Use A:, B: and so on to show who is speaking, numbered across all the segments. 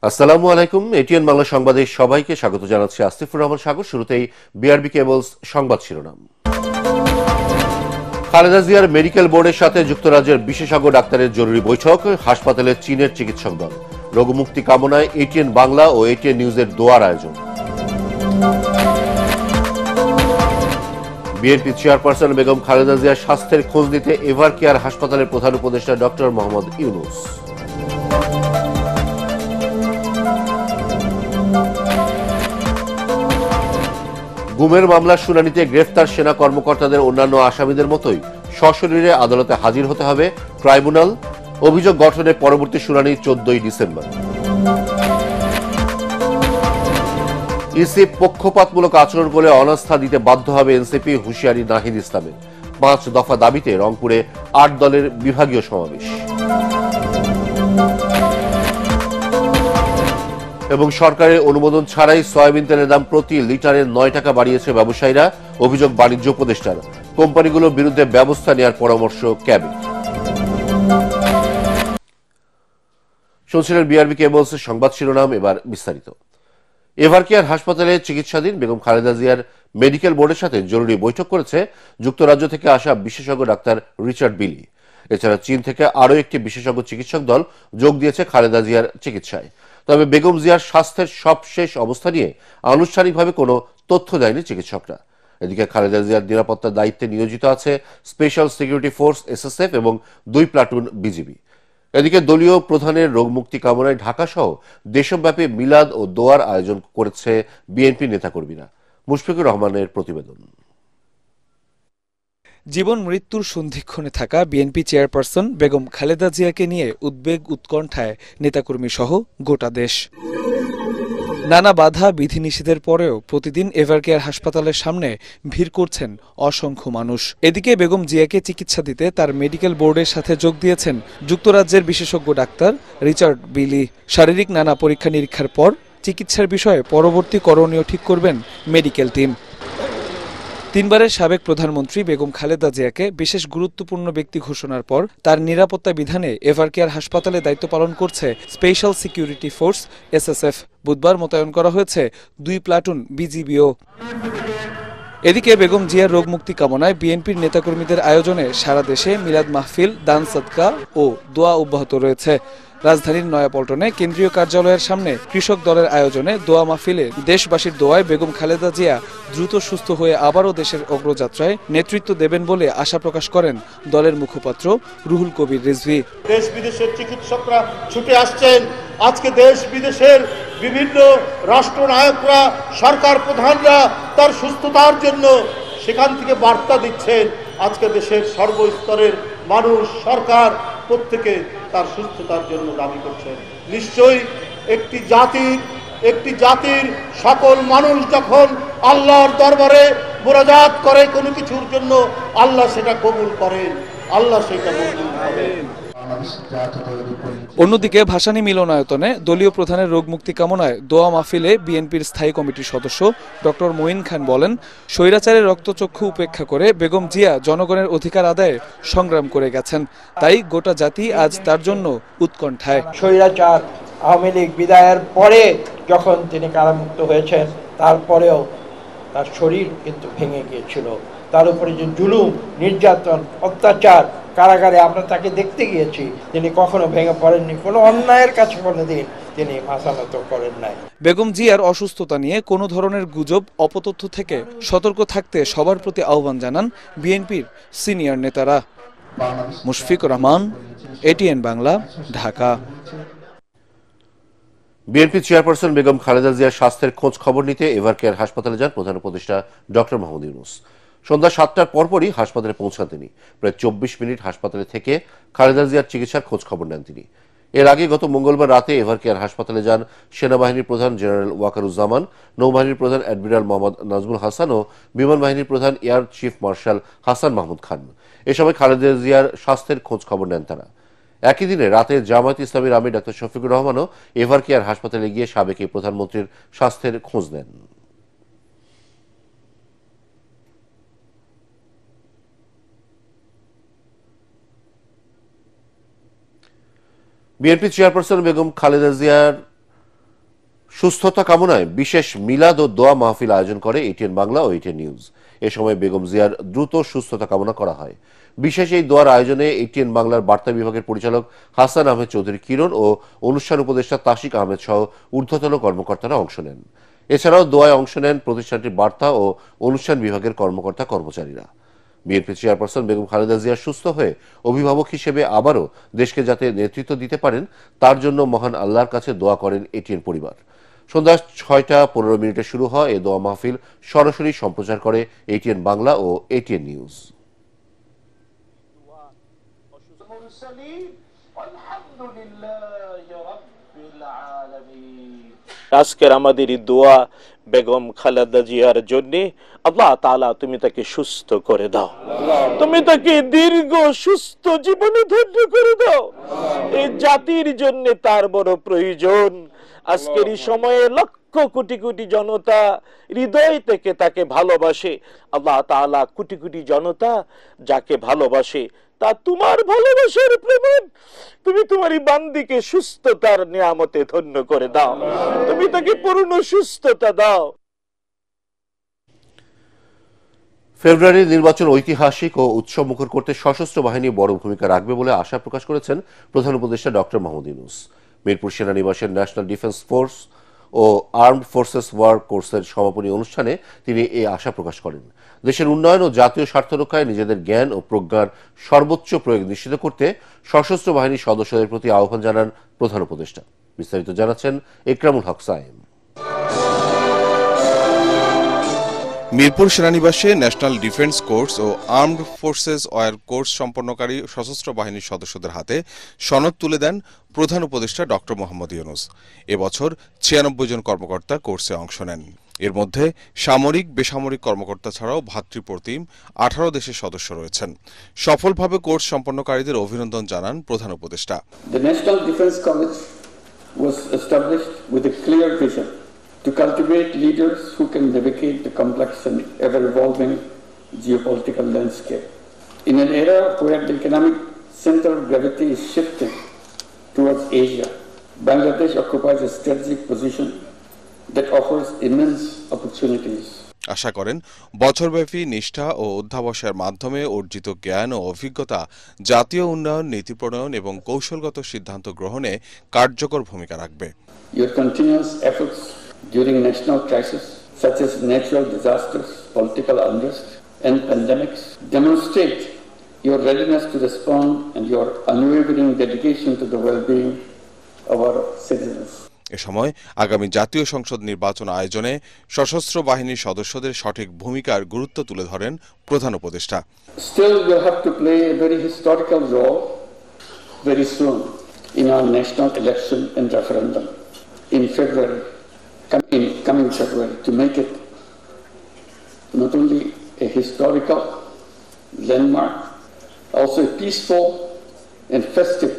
A: আসসালামু আলাইকুম। এটিএন বাংলা সংবাদে সবাইকে স্বাগত জানাচ্ছি। আসিফুর রহমান সাগর। শুরুতেই বিআরবি কেবলস সংবাদ শিরোনাম। খালেদা জিয়ার মেডিকেল বোর্ডের সাথে যুক্তরাজ্যের বিশেষজ্ঞ ডাক্তারের জরুরি বৈঠক। হাসপাতালে চীনের চিকিৎসক দল। রোগমুক্তি কামনায় এটিএন বাংলা ও এটিএন নিউজের দোয়ার আয়োজন। বিএনপি চেয়ারপারসন বেগম খালেদা জিয়ার স্বাস্থ্যের খোঁজ নিতে এভার কেয়ার হাসপাতালের প্রধান উপদেষ্টা ডক্টর মোহাম্মদ ইউনুস। গুমের মামলার শুনানিতে গ্রেফতার সেনা কর্মকর্তাদের অন্যান্য আসামিদের মতোই সশরীরে আদালতে হাজির হতে হবে ট্রাইব্যুনাল। অভিযোগ গঠনের পরবর্তী শুনানি 14 ডিসেম্বর। ইসি পক্ষপাতমূলক আচরণ বলে অনাস্থা দিতে বাধ্য হবে এনসিপি, হুঁশিয়ারি নাহিদ ইসলামের। 5 দফা দাবিতে রংপুরে 8 দলের বিভাগীয় সমাবেশ। এবং সরকারের অনুমোদন ছাড়াই সয়াবিন তেলের দাম প্রতি লিটারে 9 টাকা বাড়িয়েছে ব্যবসায়ীরা। অভিযোগ বাণিজ্য উপদেষ্টার। কোম্পানিগুলোর বিরুদ্ধে ব্যবস্থা নেওয়ার পরামর্শ ক্যাবিনেট। শুনছিলেন বিআরবি কেবলস সংবাদ শিরোনাম। এবার বিস্তারিত। এভার কেয়ার হাসপাতালে চিকিৎসাধীন বেগম খালেদা জিয়ার মেডিকেল বোর্ডের সাথে জরুরি বৈঠক করেছে যুক্তরাজ্য থেকে আসা বিশেষজ্ঞ ডাক্তার রিচার্ড বিলি। এছাড়া চীন থেকে আরও একটি বিশেষজ্ঞ চিকিৎসক দল যোগ দিয়েছে খালেদা জিয়ার চিকিৎসায়। তবে বেগম জিয়ার স্বাস্থ্যের সবশেষ অবস্থা নিয়ে আনুষ্ঠানিকভাবে কোনো তথ্য দেয়নি চিকিৎসকরা। এদিকে খালেদা জিয়ার নিরাপত্তার দায়িত্বে নিয়োজিত আছে স্পেশাল সিকিউরিটি ফোর্স এসএসএফ এবং 2 প্লাটুন বিজিবি। এদিকে দলীয় প্রধানের রোগমুক্তি কামনায় ঢাকা সহ দেশব্যাপী মিলাদ ও দোয়ার আয়োজন করেছে বিএনপি নেতাকর্মীরা। মুশফিকুর রহমানের প্রতিবেদন।
B: জীবন মৃত্যুর সন্ধিক্ষণে থাকা বিএনপি চেয়ারপারসন বেগম খালেদা জিয়াকে নিয়ে উদ্বেগ উৎকণ্ঠায় নেতাকর্মী সহ গোটা দেশ। নানা বাধা বিধিনিষেধের পরেও প্রতিদিন এভার কেয়ার হাসপাতালের সামনে ভিড় করছেন অসংখ্য মানুষ। এদিকে বেগম জিয়াকে চিকিৎসা দিতে তার মেডিকেল বোর্ডের সাথে যোগ দিয়েছেন যুক্তরাজ্যের বিশেষজ্ঞ ডাক্তার রিচার্ড বিলি। শারীরিক নানা পরীক্ষা নিরীক্ষার পর চিকিৎসার বিষয়ে পরবর্তী করণীয় ঠিক করবেন মেডিকেল টিম। 3 বারের সাবেক প্রধানমন্ত্রী বেগম খালেদা জিয়াকে বিশেষ গুরুত্বপূর্ণ ব্যক্তি ঘোষণার পর তার নিরাপত্তা বিধানে এভার কেয়ার হাসপাতালে দায়িত্ব পালন করছে স্পেশাল সিকিউরিটি ফোর্স এসএসএফ। বুধবার মোতায়েন করা হয়েছে 2 প্লাটুন বিজিবিও। এদিকে বেগম জিয়ার রোগমুক্তি কামনায় বিএনপির নেতাকর্মীদের আয়োজনে সারা দেশে মিলাদ মাহফিল, দান সদকা ও দোয়া অব্যাহত রয়েছে। রাজধানীর নয়াপল্টনে কেন্দ্রীয় কার্যালয়ের সামনে কৃষক দলের আয়োজনে দোয়া মাহফিলে দেশবাসীর দোয়ায় বেগম খালেদা জিয়া দ্রুত সুস্থ হয়ে আবারও দেশের অগ্রযাত্রায় নেতৃত্ব দেবেন বলে আশা প্রকাশ করেন দলের মুখপাত্র রুহুল কবির রিজভী।
C: দেশ বিদেশের চিকিৎসকরা ছুটে আসছেন। আজকে দেশ বিদেশের বিভিন্ন রাষ্ট্রনায়করা, সরকার প্রধানরা তার সুস্থতার জন্য সেখান থেকে বার্তা দিচ্ছেন। আজকে দেশের সর্বস্তরের মানুষ, সরকার প্রত্যেকে তার সুস্থতার জন্য দাবি করছেন। নিশ্চয়ই একটি জাতির সকল মানুষ যখন আল্লাহর দরবারে মোনাজাত করে কোনো কিছুর জন্য, আল্লাহ সেটা কবুল করেন, আল্লাহ সেটা কবুল করেন।
B: অন্যদিকে ভাসানী মিলনায়তনে দলীয় প্রধানের রোগমুক্তি কামনায় দোয়া মাহফিলে বিএনপির স্থায়ী কমিটির সদস্য ডক্টর মঈন খান বলেন, স্বৈরাচারের রক্তচক্ষু উপেক্ষা করে বেগম জিয়া জনগণের অধিকার আদায়ে সংগ্রাম করে গেছেন। তাই গোটা জাতি আজ তার জন্য উৎকণ্ঠায়।
D: স্বৈরাচার আওয়ামী লীগ বিদায়ের পরে যখন তিনি কারামুক্ত হয়েছেন, তারপরেও তার শরীর কিন্তু ভেঙে গিয়েছিল। তার উপরে যে জুলুম, নির্যাতন, অত্যাচার, কারাগারে আমরা তাকে দেখতে গিয়েছি, তিনি কখনো ভেঙে পড়েননি। কোনো অন্যায়ের কাছে কোনোদিন তিনি মাথা নত করেন নাই।
B: বেগম জিয়ার অসুস্থতা নিয়ে কোনো ধরনের গুজব, অপতথ্য থেকে সতর্ক থাকতে সবার প্রতি আহ্বান জানান বিএনপির সিনিয়র নেতারা। Mushfiqur Rahman, ATN Bangla, Dhaka.
A: BNP chairperson Begum Khaleda জিয়ার স্বাস্থ্যের খোঁজ খবর নিতে এভার কেয়ার হাসপাতালে যান প্রধান উপদেষ্টা ডক্টর মোহাম্মদ ইউনুস। সন্ধ্যা 7টার পরপরই হাসপাতালে পৌঁছান তিনি। প্রায় 24 মিনিট হাসপাতালে থেকে খালেদা জিয়ার চিকিৎসার খোঁজ খবর নেন তিনি। এর আগে গত মঙ্গলবার রাতে এভার কেয়ার হাসপাতালে যান সেনাবাহিনীর প্রধান জেনারেল ওয়াকারুজ্জামান, নৌবাহিনীর প্রধান অ্যাডমিরাল মোহাম্মদ নাজমুল হাসান ও বিমান বাহিনীর প্রধান air chief marshal Hasan Mahmud Khan. এ সময় খালেদা জিয়ার স্বাস্থ্যের খোঁজ খবর নেন তারা। একই দিনে রাতে জামায়াত ইসলামীর আমির ডাক্তার শফিকুর রহমানও এভার কেয়ার হাসপাতালে গিয়ে সাবেক প্রধানমন্ত্রীর স্বাস্থ্যের খোঁজ নেন। বিএনপি চেয়ারপারসন বেগম খালেদা জিয়ার সুস্থতা কামনায় বিশেষ মিলাদ ও দোয়া মাহফিল আয়োজন করে এটিএন বাংলা ও এটিএন নিউজ। এ সময় বেগম জিয়ার দ্রুত সুস্থতা কামনা করা হয়। বিশেষ এই দোয়ার আয়োজনে এটিএন বাংলার বার্তা বিভাগের পরিচালক হাসান আহমেদ চৌধুরী কিরণ ও অনুষ্ঠান উপদেষ্টা তাশিক আহমেদ সহ ঊর্ধ্বতন কর্মকর্তারা অংশ নেন। এছাড়াও দোয়ায় অংশ নেন প্রতিষ্ঠানটির বার্তা ও অনুষ্ঠান বিভাগের কর্মকর্তা কর্মচারীরা। বিএনপি চেয়ারপারসন বেগম খালেদা জিয়া সুস্থ হয়ে অভিভাবক হিসেবে আবারও দেশকে যাতে নেতৃত্ব দিতে পারেন তার জন্য মহান আল্লাহর কাছে দোয়া করেন এটিএন পরিবার। সন্ধ্যা 6টা 15 শুরু হয় এ দোয়া মাহফিল সরাসরি সম্প্রচার করে এটিএন বাংলা ও এটিএন নিউজ।
E: আজকের আমাদের দোয়া বেগম খালেদা জিয়ার জন্য, আল্লাহ তাআলা তুমি তাকে সুস্থ করে দাও, তুমি তাকে দীর্ঘ সুস্থ জীবনে ধন্য করে দাও। এই জাতির জন্য তার বড় প্রয়োজন। আজকের এই সময়ে লক্ষ কোটি কোটি জনতা হৃদয় থেকে তাকে ভালোবাসে। আল্লাহ তাআলা কোটি কোটি জনতা যাকে ভালোবাসে তা তোমার ভালোবাসার প্রমাণ। তুমি তোমার এই বান্দিকে সুস্থতার নিয়ামতে ধন্য করে দাও, তুমি তাকে পূর্ণ সুস্থতা দাও।
A: ফেব্রুয়ারির নির্বাচন ঐতিহাসিক ও উৎসবমুখর করতে সশস্ত্র বাহিনী বড় ভূমিকা রাখবে বলে আশা প্রকাশ করেছেন প্রধান উপদেষ্টা ডক্টর মোহাম্মদ ইউনূস। মিরপুর সেনানিবাসের ন্যাশনাল ডিফেন্স ফোর্স ও আর্মড ফোর্সেস ওয়ার কোর্সের সমাপনী অনুষ্ঠানে তিনি এই আশা প্রকাশ করেন। দেশের উন্নয়ন ও জাতীয় স্বার্থ রক্ষায় নিজেদের জ্ঞান ও প্রজ্ঞার সর্বোচ্চ প্রয়োগ নিশ্চিত করতে সশস্ত্র বাহিনীর সদস্যদের প্রতি আহ্বান জানান প্রধান উপদেষ্টা। বিস্তারিত জানাচ্ছেন ইকরামুল হক সায়েম।
F: মিরপুর সেনানিবাসে ন্যাশনাল ডিফেন্স কোর্স ও আর্মড ফোর্সেস ওয়ার কোর্স সম্পন্নকারী সশস্ত্র বাহিনীর সদস্যদের হাতে সনদ তুলে দেন প্রধান উপদেষ্টা ডক্টর মোহাম্মদ ইউনূস। এবছর 96 জন কর্মকর্তা কোর্সে অংশ নেন। এর মধ্যে সামরিক বেসামরিক কর্মকর্তা ছাড়াও ভাতৃপ্রতিম 18 দেশের সদস্য রয়েছেন। সফলভাবে কোর্স সম্পন্নকারীদের অভিনন্দন জানান প্রধান উপদেষ্টা।
G: The National Defense College was established with a clear vision to cultivate leaders who can navigate the complex and ever-evolving geopolitical landscape. In an era where the economic center of gravity is shifting towards Asia, Bangladesh occupies a strategic position that offers immense opportunities.
F: আশা করেন বছরব্যাপী নিষ্ঠা ও অধ্যাবসায়ের মাধ্যমে অর্জিত জ্ঞান ও অভিজ্ঞতা জাতীয় উন্নয়ন নীতি প্রণয়ন এবং কৌশলগত সিদ্ধান্ত গ্রহণে কার্যকর ভূমিকা রাখবে।
G: Your continuous efforts during national crises such as natural disasters, political unrest, and pandemics demonstrate your readiness to respond and your unwavering dedication to the well-being of our citizens.
F: এ সময় আগামী জাতীয় সংসদ নির্বাচন আয়োজনে সশস্ত্র বাহিনীর সদস্যদের সঠিক ভূমিকার গুরুত্ব তুলে ধরেন প্রধান উপদেষ্টা।
G: Still, we'll have to play a very historical role very soon in our national election and referendum in coming February, to make it not only a historical landmark, also a peaceful and festive.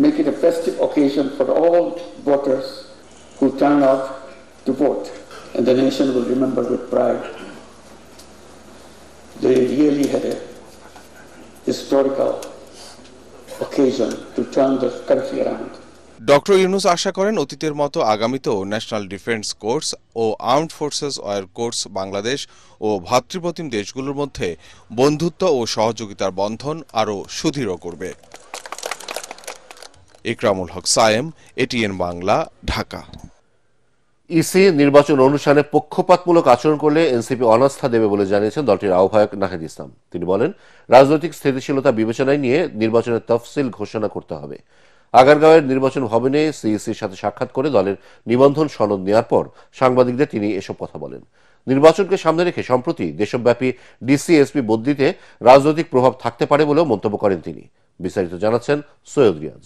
G: Make it a festive occasion for all voters who turn out to vote, and the nation will remember with pride. They really had a historical occasion to turn the country around.
F: Doctor Yunus আশা করেন অতীতের মতো আগামীতেও national defence course ও armed forces war course Bangladesh ও ভাতৃপ্রতিম দেশগুলোর মধ্যে বন্ধুত্ব ও সহযোগিতার বন্ধন আরও সুদৃঢ় করবে। ইকরামুল হক সায়েম, এটিএন বাংলা, ঢাকা।
A: ইসি নির্বাচন অনুষ্ঠানে পক্ষপাতমূলক আচরণ করলে এনসিপি অনাস্থা দেবে বলে জানিয়েছেন দলটির আহ্বায়ক নাহিদ ইসলাম। তিনি বলেন, রাজনৈতিক স্থিতিশীলতা বিবেচনায় নিয়ে নির্বাচনের তফসিল ঘোষণা করতে হবে। আগারগাঁওয়ের নির্বাচন ভবনে সিইসির সাথে সাক্ষাৎ করে দলের নিবন্ধন সনদ নেওয়ার পর সাংবাদিকদের তিনি এসব কথা বলেন। নির্বাচনকে সামনে রেখে সম্প্রতি দেশব্যাপী ডিসি-এসপি বদলিতে রাজনৈতিক প্রভাব থাকতে পারে বলেও মন্তব্য করেন তিনি। বিস্তারিত জানাচ্ছেন সৈয়দ রিয়াজ।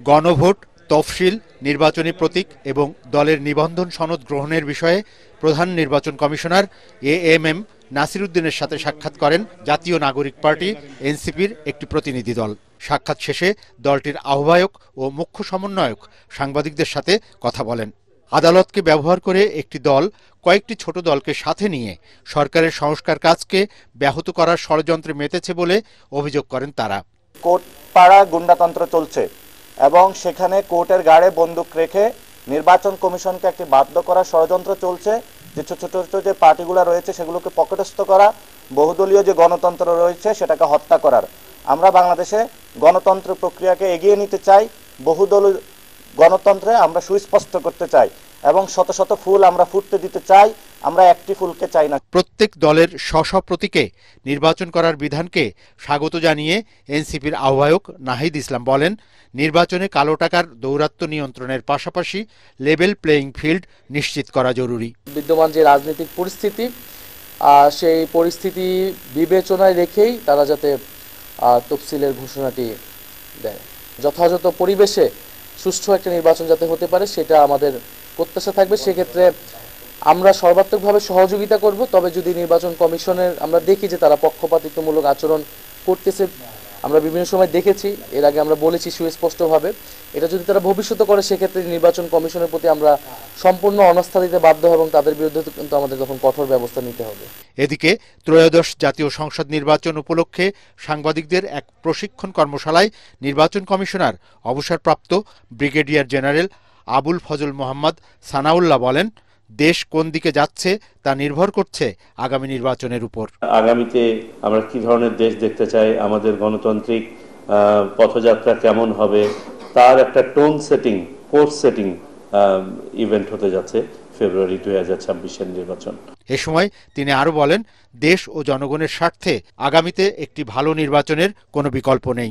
H: গণভোট, তফসিল, নির্বাচনী প্রতীক এবং দলের নিবন্ধন সনদ গ্রহণের বিষয়ে প্রধান নির্বাচন কমিশনার এএমএম নাসির উদ্দিনের সাথে সাক্ষাৎ করেন জাতীয় নাগরিক পার্টি এনসিপির একটি প্রতিনিধি দল। সাক্ষাৎ শেষে দলটির আহ্বায়ক ও মুখ্য সমন্বয়ক সাংবাদিকদের সাথে কথা বলেন। আদালতকে ব্যবহার করে একটি দল কয়েকটি ছোট দলকে সাথে নিয়ে সরকারের সংস্কার কাজকে ব্যাহত করার ষড়যন্ত্রে মেতেছে বলে অভিযোগ করেন তারা।
I: কোর্ট পাড়া গুন্ডাতন্ত্র চলছে, এবং সেখানে কোর্টের গাড়ে বন্দুক রেখে নির্বাচন কমিশনকে একটি বাধ্য করার ষড়যন্ত্র চলছে, যে ছোট ছোট যে পার্টিগুলো রয়েছে সেগুলোকে পকেটস্থ করা, বহুদলীয় যে গণতন্ত্র রয়েছে সেটাকে হত্যা করার। আমরা বাংলাদেশে গণতন্ত্র প্রক্রিয়াকে এগিয়ে নিতে চাই, বহুদলীয় গণতন্ত্রে আমরা সুস্পষ্ট করতে চাই এবং শত শত ফুল আমরা ফুটতে দিতে চাই, আমরা একটি ফুলকে চাই না।
H: প্রত্যেক দলের স্ব প্রতীকে নির্বাচন করার বিধানকে স্বাগত জানিয়ে এনসিপির আহ্বায়ক নাহিদ ইসলাম বলেন, নির্বাচনে কালো টাকার দৌরাত্ম্য নিয়ন্ত্রণের পাশাপাশি লেভেল প্লেয়িং ফিল্ড নিশ্চিত করা জরুরি।
J: বিদ্যমান যে রাজনৈতিক পরিস্থিতি, সেই পরিস্থিতি বিবেচনায় রেখেই তারা যাতে তফসিলের ঘোষণাটি দেয়। যথাযথ পরিবেশে সুষ্ঠু একটা নির্বাচন যাতে হতে পারে সেটা আমাদের প্রত্যাশা থাকবে। সেক্ষেত্রে আমরা সর্বাত্মকভাবে সহযোগিতা করব। তবে যদি নির্বাচন কমিশনের আমরা দেখি যে তারা পক্ষপাতিত্বমূলক আচরণ করতেছে, আমরা বিভিন্ন সময় দেখেছি, এর আগে আমরা বলেছি সুস্পষ্টভাবে, এটা যদি তারা ভবিষ্যতে করে সেক্ষেত্রে নির্বাচন কমিশনের প্রতি আমরা সম্পূর্ণ অনাস্থা দিতে বাধ্য এবং তাদের বিরুদ্ধে কিন্তু আমাদের তখন কঠোর ব্যবস্থা নিতে হবে।
H: এদিকে ত্রয়োদশ জাতীয় সংসদ নির্বাচন উপলক্ষে সাংবাদিকদের এক প্রশিক্ষণ কর্মশালায় নির্বাচন কমিশনার অবসরপ্রাপ্ত ব্রিগেডিয়ার জেনারেল আবুল ফজল মোহাম্মদ সানাউল্লাহ বলেন, দেশ কোন দিকে যাচ্ছে তা নির্ভর করছে আগামী নির্বাচনের উপর।
E: আগামীতে আমরা কি ধরনের দেশ দেখতে চাই, আমাদের গণতান্ত্রিক পথযাত্রা কেমন হবে, তার একটা tone setting, course setting event হতে যাচ্ছে ফেব্রুয়ারি 2026-এর নির্বাচন।
H: এ সময় তিনি আরো বলেন, দেশ ও জনগণের স্বার্থে আগামীতে একটি ভালো নির্বাচনের কোনো বিকল্প নেই।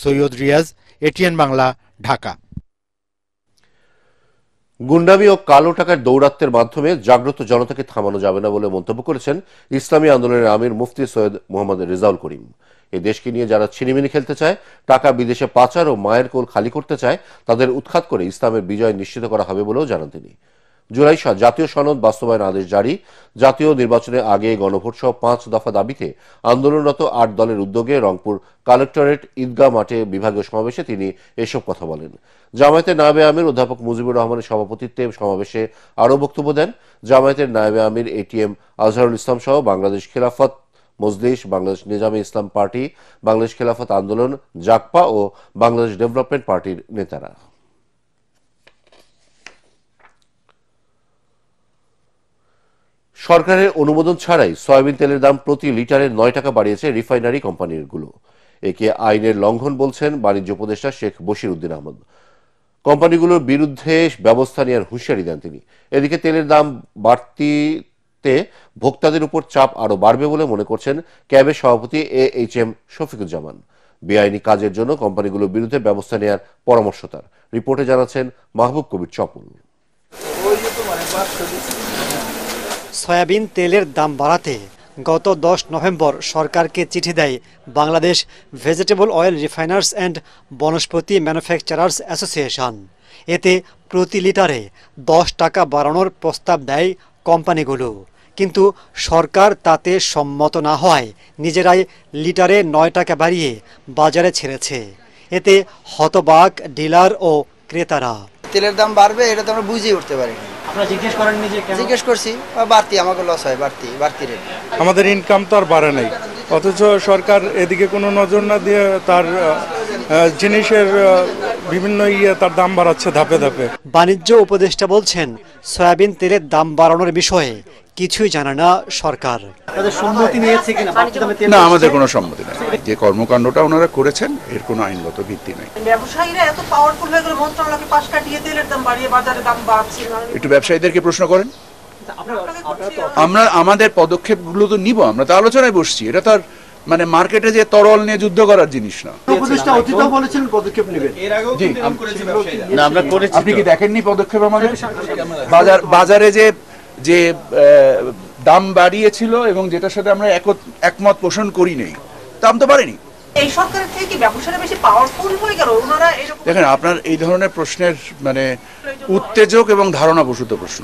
H: সৈয়দ রিয়াজ, এটিএন বাংলা, ঢাকা।
A: গুন্ডামি ও কালো টাকার দৌরাত্ম্যের মাধ্যমে জাগ্রত জনতাকে থামানো যাবে না বলে মন্তব্য করেছেন ইসলামী আন্দোলনের আমির মুফতি সৈয়দ মোহাম্মদ রেজাউল করিম। এই দেশকে নিয়ে যারা ছিনিমিনি খেলতে চায়, টাকা বিদেশে পাচার ও মায়ের কোল খালি করতে চায়, তাদের উৎখাত করে ইসলামের বিজয় নিশ্চিত করা হবে বলেও জানান তিনি। জুলাই জাতীয় সনদ বাস্তবায়ন আদেশ জারি, জাতীয় নির্বাচনের আগে গণভোট সহ 5 দফা দাবিতে আন্দোলনরত 8 দলের উদ্যোগে রংপুর কালেক্টরেট ঈদগাহ মাঠে বিভাগীয় সমাবেশে তিনি এসব কথা বলেন। জামায়াতের নায়েবে আমির অধ্যাপক মুজিবুর রহমানের সভাপতিত্বে সমাবেশে আরও বক্তব্য দেন জামায়াতের নায়েবে আমির এটিএম আজহারুল ইসলাম সহ বাংলাদেশ খেলাফত মজলিস, বাংলাদেশ নিজামে ইসলাম পার্টি, বাংলাদেশ খেলাফত আন্দোলন, জাকপা ও বাংলাদেশ ডেভেলপমেন্ট পার্টির নেতারা। সরকারের অনুমোদন ছাড়াই সয়াবিন তেলের দাম প্রতি লিটারে 9 টাকা বাড়িয়েছে রিফাইনারি কোম্পানিগুলো। একে আইনের লঙ্ঘন বলছেন বাণিজ্য উপদেষ্টা শেখ বশির উদ্দিন আহমদ। কোম্পানিগুলোর বিরুদ্ধে ব্যবস্থা নেওয়ার হুঁশিয়ারি দেন তিনি। এদিকে তেলের দাম বাড়তিতে ভোক্তাদের উপর চাপ আরও বাড়বে বলে মনে করছেন ক্যাবের সভাপতি AHM শফিকুজ্জামান। বেআইনি কাজের জন্য কোম্পানিগুলোর বিরুদ্ধে ব্যবস্থা নেওয়ার পরামর্শ তার। রিপোর্টে জানাচ্ছেন মাহবুব কবির চপুল।
K: সয়াবিন তেলের দাম বাড়াতে গত 10 নভেম্বর সরকারকে চিঠি দেয় Bangladesh vegetable oil refiners and Vanaspati manufacturers association. এতে প্রতি লিটারে 10 টাকা বাড়ানোর প্রস্তাব দেয় কোম্পানিগুলো, কিন্তু সরকার তাতে সম্মত না হওয়ায় নিজেরাই লিটারে 9 টাকা বাড়িয়ে বাজারে ছেড়েছে। এতে হতবাক ডিলার ও ক্রেতারা।
L: তেলের দাম বাড়বে এটা তো আমরা বুঝেই উঠতে পারি।
K: আপনারা জিজ্ঞেস করেন নিজে?
L: জিজ্ঞেস করছি, বাড়তি আমাকে লস হয়, বাড়তি রেট।
M: আমাদের ইনকাম তো আর বাড়ে নাই, অথচ সরকার এদিকে কোনো নজর না দিয়ে তার জিনিসের বিভিন্ন তার দাম বাড়াচ্ছে ধাপে ধাপে।
K: বাণিজ্য উপদেষ্টা বলছেন, সয়াবিন তেলের দাম বাড়ানোর বিষয়ে কিছুই জানে না সরকার। সম্মতি নিয়েছে কিনা?
N: না, আমাদের কোনো সম্মতি নেই। যে কর্মকাণ্ডটা ওনারা করেছেন এর কোনো আইনগত ভিত্তি নেই।
O: ব্যবসায়ীরা এত পাওয়ারফুল হয়ে গেলে মন্ত্রণালয়কে পাশ কাটিয়ে তেলের দাম বাড়িয়ে বাজারে দাম বাড়ছে।
N: একটু ব্যবসায়ীদেরকে প্রশ্ন করেন। আমরা আমাদের পদক্ষেপগুলো তো নিব, আমরা তো আলোচনায় বসছি। এটা তার মানে মার্কেটে যে তরল নিয়ে যুদ্ধ করার জিনিস না।
P: উপদেষ্টা অতীতেও বলেছেন পদক্ষেপ নেবেন।
N: আপনি কি দেখেননি পদক্ষেপ আমাদের? বাজারে যে দাম বাড়িয়েছিল এবং যেটার সাথে আমরা একমত পোষণ করি নেই, দাম তো বাড়েনি।
O: এই সরকারের থেকে কি ব্যবসায়ীরা বেশি পাওয়ারফুল হয়ে গেল? ওনারা
N: দেখেন, আপনার এই ধরনের প্রশ্নের মানে উত্তেজক এবং ধারণাবশত প্রশ্ন।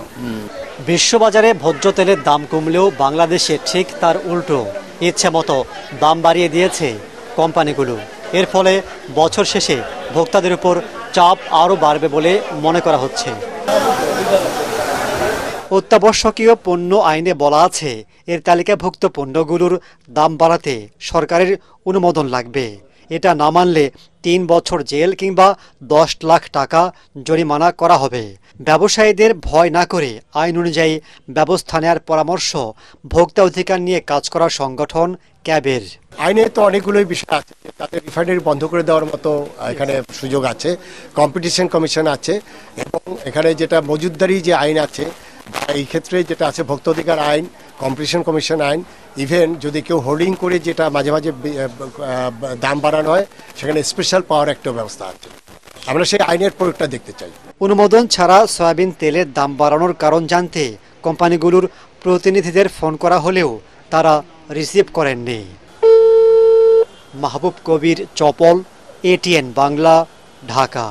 K: বিশ্ববাজারে ভোজ্য তেলের দাম কমলেও বাংলাদেশে ঠিক তার উল্টো ইচ্ছে মতো দাম বাড়িয়ে দিয়েছে কোম্পানিগুলো। এর ফলে বছর শেষে ভোক্তাদের উপর চাপ আরও বাড়বে বলে মনে করা হচ্ছে। অত্যাবশ্যকীয় পণ্য আইনে বলা আছে, এর তালিকাভুক্ত পণ্যগুলোর দাম বাড়াতে সরকারের অনুমোদন লাগবে। এটা না মানলে 3 বছর জেল কিংবা 10 লাখ টাকা জরিমানা করা হবে। ব্যবসায়ীদের ভয় না করে আইন অনুযায়ী ব্যবস্থা নেওয়ার পরামর্শ ভোক্তা অধিকার নিয়ে কাজ করা সংগঠন ক্যাবের।
Q: আইনে তো অনেকগুলোই বিষয় আছে, তাতে রিফাইনারি বন্ধ করে দেওয়ার মতো এখানে সুযোগ আছে, কম্পিটিশন কমিশন আছে, এবং এখানে যেটা মজুতদারি যে আইন আছে এই ক্ষেত্রে যেটা আছে ভোক্তা অধিকার আইন, কম্পিটিশন কমিশন আইন, ইভেন যদি কেউ হোল্ডিং করে যেটা মাঝে মাঝে দাম বাড়ানো হয় সেখানে স্পেশাল পাওয়ার একটা ব্যবস্থা আছে। আমরা সেই আইনের প্রয়োগটা দেখতে চাই।
K: অনুমোদন ছাড়া সয়াবিন তেলের দাম বাড়ানোর কারণ জানতে কোম্পানিগুলোর প্রতিনিধিদের ফোন করা হলেও তারা রিসিভ করেননি। মাহবুব কবির, চপল, এটিএন বাংলা, ঢাকা।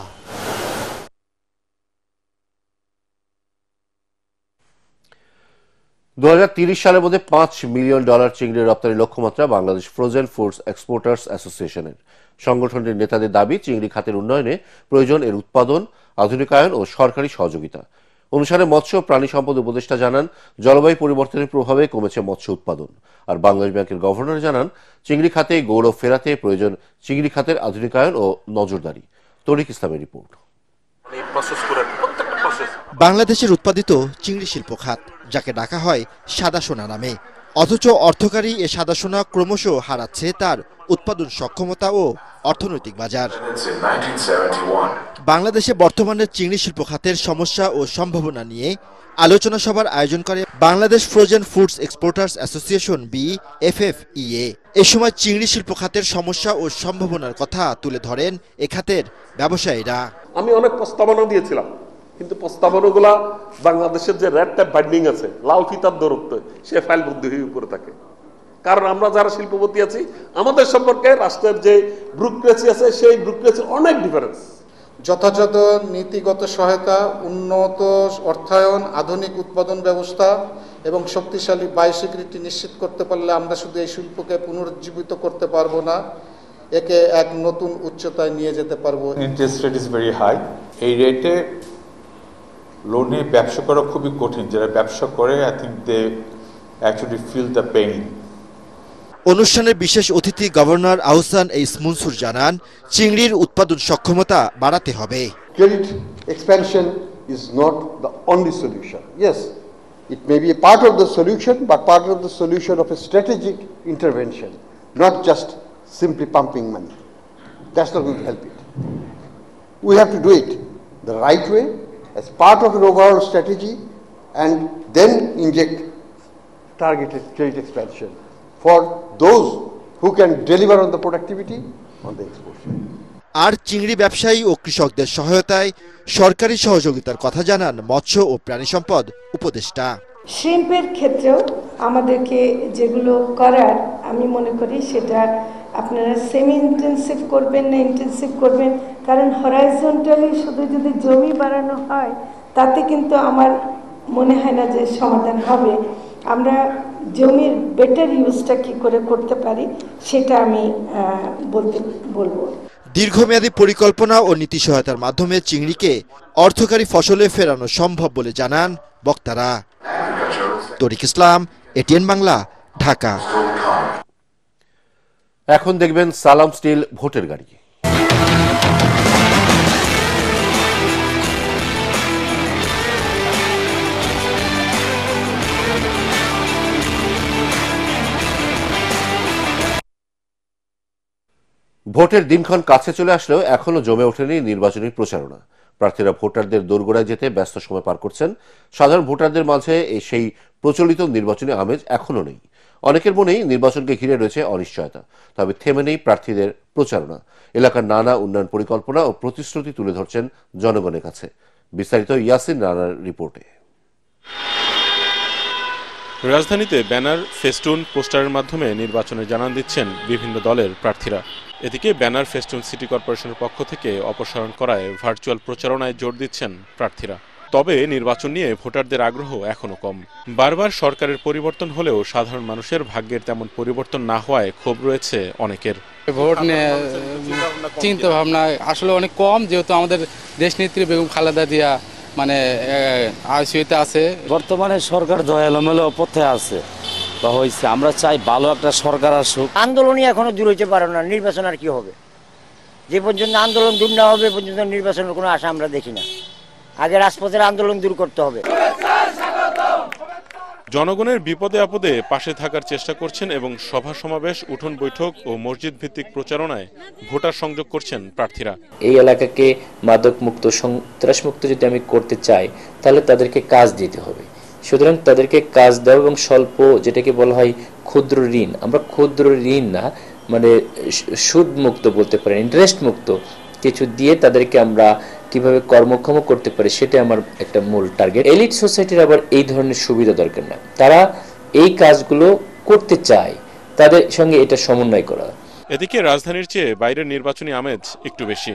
A: সালের মধ্যে $5 মিলিয়ন চিংড়ি রপ্তানি লক্ষ্যমাত্রা বাংলাদেশ ফ্রোজেন ফুডস এক্সপোর্টার্স অ্যাসোসিয়েশনের। সংগঠনটির নেতাদের দাবি, চিংড়ি খাতের উন্নয়নে প্রয়োজন এর উৎপাদন, আধুনিকায়ন ও সরকারি সহযোগিতা। অনুষ্ঠানে মৎস্য ও প্রাণী সম্পদ উপদেষ্টা জানান, জলবায়ু পরিবর্তনের প্রভাবে কমেছে মৎস্য উৎপাদন। আর বাংলাদেশ ব্যাংকের গভর্নর জানান, চিংড়ি খাতে গৌরব ফেরাতে প্রয়োজন চিংড়ি খাতের আধুনিকায়ন ও নজরদারি। তরিক ইসলামের রিপোর্ট।
R: বাংলাদেশের উৎপাদিত চিংড়ি শিল্প খাত, যাকে ডাকা হয় সাদা সোনা নামে, অথচ অর্থকারী এ সাদা সোনা ক্রমশ হারাচ্ছে তার উৎপাদন সক্ষমতা ও অর্থনৈতিক বাজার। বাংলাদেশে বর্তমানে চিংড়ি শিল্প খাতের সমস্যা ও সম্ভাবনা নিয়ে আলোচনা সভার আয়োজন করে Bangladesh frozen foods exporters association BFFEA। এ সময় চিংড়ি শিল্প খাতের সমস্যা ও সম্ভাবনার কথা তুলে ধরেন এ খাতের ব্যবসায়ীরা।
S: আমি অনেক প্রস্তাবনা দিয়েছিলাম, কিন্তু প্রস্তাবনাগুলা বাংলাদেশের যে রেড ট্যাপ বাইন্ডিং আছে, লাল ফিতার দৌরত্ব, সে ফাইল বুদ্ধি হয়ে উপরে থাকে। কারণ আমরা যারা শিল্পপতি আছি, আমাদের সম্পর্কে রাষ্ট্রের যে ব্যুরোক্রেসি আছে, সেই ব্যুরোক্রেসির অনেক ডিফারেন্স।
T: যথাযথ নীতিগত সহায়তা, উন্নত অর্থায়ন, আধুনিক উৎপাদন ব্যবস্থা এবং শক্তিশালী বায়োসিকিউরিটি নিশ্চিত করতে পারলে আমরা শুধু এই শিল্পকে পুনরুজ্জীবিত করতে পারবো না, একে এক নতুন উচ্চতায় নিয়ে যেতে পারবো।
U: Interest rate is very high. এই রেটে লোনে ব্যবসা করা খুবই কঠিন। যারা ব্যবসা করে, I think they actually feel the pain.
R: অনুষ্ঠানের বিশেষ অতিথি গভর্নর আহসান এইস মনসুর জানান, চিংড়ির উৎপাদন সক্ষমতা বাড়াতে হবে।
V: Credit expansion is not the only solution. Yes, it may be a part of the solution, but part of the solution of a strategic intervention, not just simply pumping money. That's not going to help it. We have to do it the right way as part of an overall strategy, and then inject targeted credit expansion for those who can deliver on the productivity on the export side.
R: আর চিংড়ি ব্যবসায়ী ও কৃষকদের সহায়তায় সরকারি সহযোগিতার কথা জানান মৎস্য ও প্রাণী সম্পদ উপদেষ্টা।
W: শ্রিম্পের ক্ষেত্রেও আমাদেরকে যেগুলো করার, আমি মনে করি সেটা আপনারা সেমি ইন্টেন্সিভ করবেন না ইন্টেন্সিভ করবেন, কারণ হরাইজন্টালি শুধু যদি জমি বাড়ানো হয় তাতে কিন্তু আমার মনে হয় না যে সমাধান হবে। আমরা জমির বেটার ইউজটা কি করে করতে পারি সেটা আমি বলবো।
R: দীর্ঘমেয়াদী পরিকল্পনা ও নীতি সহায়তার মাধ্যমে চিংড়িকে অর্থকারী ফসলে ফেরানো সম্ভব বলে জানান বক্তারা। তরিক ইসলাম, এটিএন বাংলা, ঢাকা।
A: এখন দেখবেন সালাম স্টিল ভোটের গাড়ি। ভোটের দিনক্ষণ কাছে চলে আসলেও এখনো জমে ওঠেনি নির্বাচনী প্রচারণা। প্রার্থীরা ভোটারদের দোরগোড়ায় যেতে ব্যস্ত সময় পার করছেন। সাধারণ ভোটারদের মাঝে সেই প্রচলিত নির্বাচনী আমেজ এখনো নেই। অনেকের মনেই নির্বাচনকে ঘিরে রয়েছে অনিশ্চয়তা। তবে থেমে নেই প্রার্থীদের প্রচারণা। এলাকার নানা উন্নয়ন পরিকল্পনা ও প্রতিশ্রুতি তুলে ধরছেন জনগণের কাছে। বিস্তারিত ইয়াসিন রানার রিপোর্টে।
E: রাজধানীতে ব্যানার, ফেস্টুন, পোস্টারের মাধ্যমে নির্বাচনে জানান দিচ্ছেন বিভিন্ন দলের প্রার্থীরা। এদিকে ব্যানার, ফেস্টুন সিটি কর্পোরেশনের পক্ষ থেকে অপসারণ করায় ভার্চুয়াল প্রচারণায় জোর দিচ্ছেন প্রার্থীরা। তবে নির্বাচন নিয়ে ভোটারদের আগ্রহ এখনো কম। বারবার সরকারের পরিবর্তন হলেও সাধারণ মানুষের ভাগ্যের তেমন পরিবর্তন না হওয়ায় ক্ষোভ রয়েছে অনেকের।
X: ভোট নিয়ে চিন্তা ভাবনা আসলে অনেক কম, যেহেতু আমাদের দেশনেত্রী বেগম খালেদা জিয়া আইসিইউতে আছে।
Y: বর্তমানে সরকার দয়ালমেলো পথে আছে বা হয়েছে। আমরা চাই ভালো একটা সরকার আসুক।
Z: আন্দোলনই এখনো দূর হইতে পারে না, নির্বাচন আর কি হবে?
B: যে পর্যন্ত আন্দোলন দূর না হবে পর্যন্ত নির্বাচনের কোনো আশা আমরা দেখি না। আগে রাজপথের আন্দোলন দূর করতে হবে।
C: জনগণের বিপদে আপদে পাশে থাকার চেষ্টা করছেন এবং সভা সমাবেশ, উঠোন বৈঠক ও মসজিদ ভিত্তিক প্রচারণায় ভোটার সংযোগ করছেন প্রার্থীরা।
J: এই এলাকাকে মাদক মুক্ত, সন্ত্রাস মুক্ত যদি আমি করতে চাই তাহলে তাদেরকে কাজ দিতে হবে। সুতরাং তাদেরকে কাজ দেওয়া এবং স্বল্প, যেটাকে বলা হয় ক্ষুদ্র ঋণ, আমরা ক্ষুদ্র ঋণ না মানে সুদ মুক্ত বলতে পারেন, ইন্টারেস্ট মুক্ত কিছু দিয়ে তাদেরকে আমরা কিভাবে কর্মক্ষম করতে পারি, সেটা আমার একটা মূল টার্গেট। এলিট সোসাইটির আবার এই ধরনের সুবিধা দরকার না, তারা এই কাজগুলো করতে চায়, তাদের সঙ্গে এটা সমন্বয় করা।
C: এদিকে রাজধানীর চেয়ে বাইরের নির্বাচনী আমেজ একটু বেশি।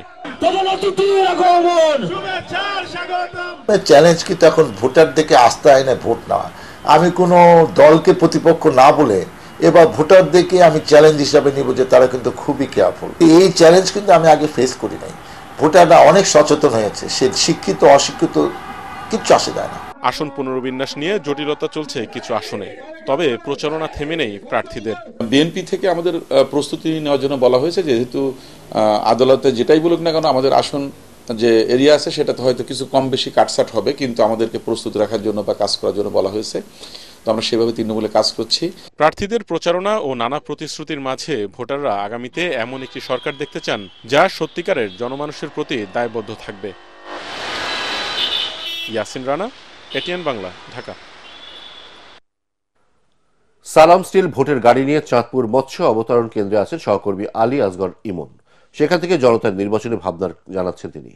D: চ্যালেঞ্জ কিন্তু এখন ভোটারদেরকে আস্থা আইনে ভোট নেওয়া। আমি কোনো দলকে প্রতিপক্ষ না বলে এবার ভোটারদেরকে আমি চ্যালেঞ্জ হিসাবে নিব যে তারা কিন্তু খুবই কেয়ারফুল। এই চ্যালেঞ্জ কিন্তু আমি আগে ফেস করি নাই। ভোটাররা অনেক সচেতন হয়েছে, সে শিক্ষিত অশিক্ষিত কিচ্ছু আসে যায় না।
C: আসন পুনর্বিন্যাস নিয়ে জটিলতা চলছে কিছু আসনে, তবে প্রচারণা থেমে নেই প্রার্থীদের।
N: বিএনপি থেকে আমাদের প্রস্তুতি নেওয়ার জন্য বলা হয়েছে, যেহেতু আদালতে যেটাই বলুক না কেন আমাদের আসন যে এরিয়া আছে সেটাতে হয়তো কিছু কম বেশি কাটছাট হবে, কিন্তু আমাদেরকে প্রস্তুত রাখার জন্য বা কাজ করার জন্য বলা হয়েছে। তো আমরা সেভাবে তৃণমূলে কাজ করছি।
C: প্রার্থীদের প্রচারণা ও নানা প্রতিশ্রুতির মাঝে ভোটাররা আগামীতে এমন একটি সরকার দেখতে চান যা সত্যিকারের জনমানুষের প্রতি দায়বদ্ধ থাকবে। ইয়াসিন রানা, এটিএন বাংলা, ঢাকা।
A: সালাম স্টিল ভোটের গাড়ি নিয়ে চাঁদপুর মৎস্য অবতরণ কেন্দ্রে আছেন সহকর্মী আলী আসগর ইমন। সেখান থেকে জনতার নির্বাচনী ভাবনার জানাচ্ছেন তিনি।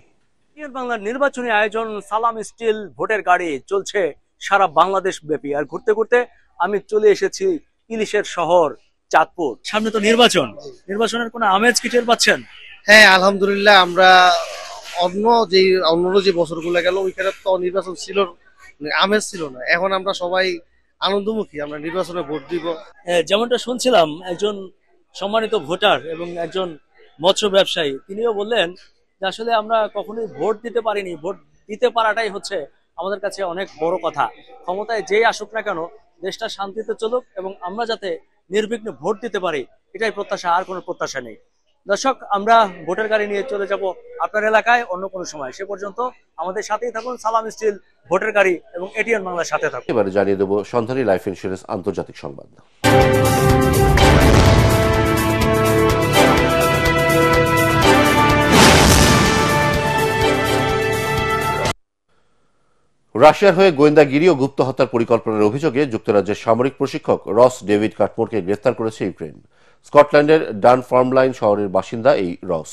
F: এটিএন বাংলার নির্বাচনী আয়োজন সালাম স্টিল ভোটের গাড়ি চলছে সারা বাংলাদেশ ব্যাপী। আর ঘুরতে ঘুরতে আমি চলে এসেছি ইলিশের শহর চাঁদপুর। সামনে তো নির্বাচনের কোনো আমেজ কি টের পাচ্ছেন?
G: হ্যাঁ, আলহামদুলিল্লাহ। আমরা অন্য যে বছরগুলো গেল ওইখানে তো নির্বাচন ছিল, আমেজ ছিল না। এখন আমরা সবাই আনন্দমুখী, আমরা নির্বাচনে ভোট দিব।
F: যেমনটা শুনছিলাম একজন সম্মানিত ভোটার এবং একজন মৎস্য ব্যবসায়ী, তিনিও বললেন যে আসলে আমরা কখনোই ভোট দিতে পারিনি, ভোট দিতে পারাটাই হচ্ছে আমাদের কাছে অনেক বড় কথা। ক্ষমতায় যেই আসুক না কেন দেশটা শান্তিতে চলুক এবং আমরা যাতে নির্বিঘ্নে ভোট দিতে পারি, এটাই প্রত্যাশা, আর কোনো প্রত্যাশা নেই। দর্শক, আমরা ভোটের গাড়ি নিয়ে চলে যাব আপনার এলাকায় অন্য কোনো সময়। সে পর্যন্ত আমাদের সাথেই থাকুন। সালাম স্টিল ভোটের গাড়ি এবং এটিএন বাংলার সাথে থাকুন।
A: এবারে জানিয়ে দেব সন্ধানী লাইফ ইন্স্যুরেন্স আন্তর্জাতিক সংবাদ। রাশিয়ার হয়ে গোয়েন্দাগিরি ও গুপ্ত হত্যার পরিকল্পনার অভিযোগে যুক্তরাজ্যের সামরিক প্রশিক্ষক রস ডেভিড কাটমোরকে গ্রেফতার করেছে ইউক্রেন। স্কটল্যান্ডের ডানফার্মলাইন শহরের বাসিন্দা এই রস।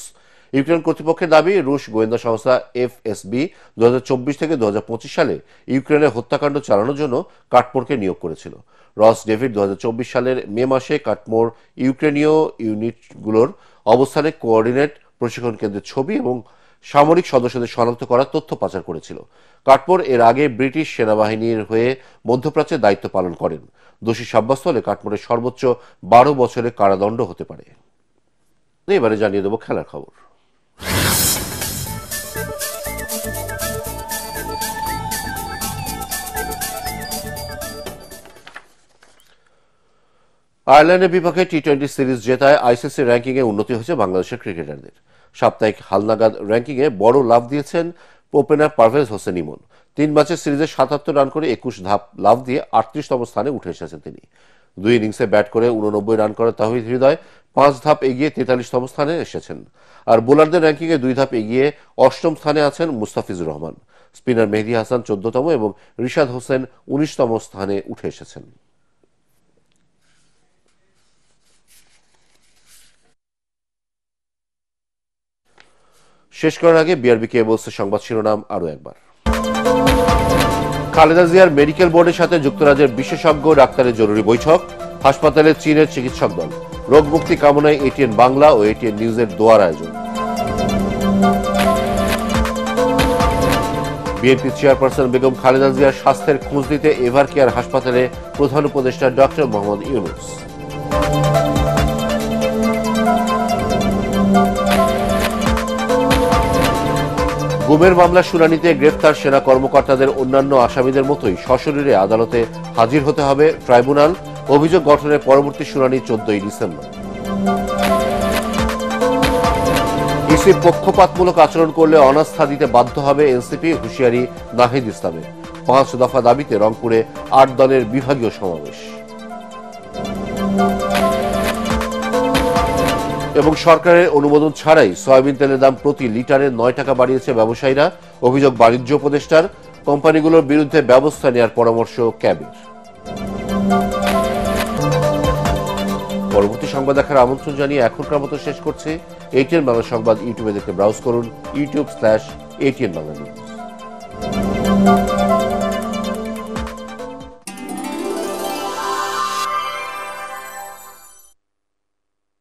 A: ইউক্রেন কর্তৃপক্ষের দাবি, রুশ গোয়েন্দা সংস্থা এফএসবি 2024 থেকে 2025 সালে ইউক্রেনে হত্যাকাণ্ড চালানোর জন্য কাটমোরকে নিয়োগ করেছিল। রস ডেভিড 2024 সালের মে মাসে কাটমোর ইউক্রেনীয় ইউনিটগুলোর অবস্থানে কোঅর্ডিনেট প্রশিক্ষণ কেন্দ্রের ছবি এবং সামরিক সদস্যদের শনাক্ত করার তথ্য পাচার করেছিল। কাটমোর এর আগে ব্রিটিশ সেনাবাহিনীর হয়ে মধ্যপ্রাচ্যে দায়িত্ব পালন করেন। দোষী সাব্যস্ত হলে কাটমোরের সর্বোচ্চ 12 বছরের কারাদণ্ড হতে পারে। এবারে জানিয়ে দেব খেলার খবর। আয়ারল্যান্ডের বিপক্ষে টি-20 সিরিজ জেতায় আইসিসি র্যাঙ্কিংয়ে উন্নতি হয়েছে বাংলাদেশের ক্রিকেটারদের। সাপ্তাহিক হালনাগাদ র্যাঙ্কিংয়ে বড় লাভ দিয়েছেন ওপেনার পারভেজ হোসেন ইমন। 3 ম্যাচের সিরিজে 77 রান করে 21 ধাপ লাভ দিয়ে 38তম স্থানে উঠে এসেছেন তিনি। 2 ইনিংসে ব্যাট করে 89 রান করা তাহিদ হৃদয় 5 ধাপ এগিয়ে 43তম স্থানে এসেছেন। আর বোলারদের র্যাঙ্কিংয়ে 2 ধাপ এগিয়ে 8ম স্থানে আছেন মুস্তাফিজুর রহমান। স্পিনার মেহেদী হাসান 14তম এবং রিশাদ হোসেন 19তম স্থানে উঠে এসেছেন। শেষ করার আগে বিআরবি কেবলসের সংবাদ শিরোনাম আরো একবার। খালেদা জিয়ার মেডিকেল বোর্ডের সাথে যুক্তরাজ্যের বিশেষজ্ঞ ডাক্তারের জরুরি বৈঠক। হাসপাতালে চীনের চিকিৎসক দল। রোগ মুক্তি কামনায় এটিএন বাংলা ও এটিএন নিউজের দোয়ার আয়োজন। বিএনপি চেয়ারপারসন বেগম খালেদা জিয়ার স্বাস্থ্যের খোঁজ দিতে এভার কেয়ার হাসপাতালে প্রধান উপদেষ্টা ডক্টর মোহাম্মদ ইউনুস। গুমের মামলা শুনানিতে গ্রেফতার সেনা কর্মকর্তাদের অন্যান্য আসামিদের মতোই সশরীরে আদালতে হাজির হতে হবে ট্রাইব্যুনাল। অভিযোগ গঠনের পরবর্তী শুনানি 14 ডিসেম্বর। ওসি পক্ষপাতমূলক আচরণ করলে অনাস্থা দিতে বাধ্য হবে এনসিপি, হুঁশিয়ারি নাহিদ ইসলামের। 5 দফা দাবিতে রংপুরে 8 দলের বিভাগীয় সমাবেশ। এবং সরকারের অনুমোদন ছাড়াই সয়াবিন তেলের দাম প্রতি লিটারে 9 টাকা বাড়িয়েছে ব্যবসায়ীরা। অভিযোগ বাণিজ্য উপদেষ্টার। কোম্পানিগুলোর বিরুদ্ধে ব্যবস্থা নেওয়ার পরামর্শ ক্যাবের। পরবর্তী সংবাদ দেখার আমন্ত্রণ জানিয়ে এখনকার মতো শেষ করছে ATN বাংলা সংবাদ। ইউটিউবে দেখতে ব্রাউজ করুন youtube/ATN বাংলা নিউজ।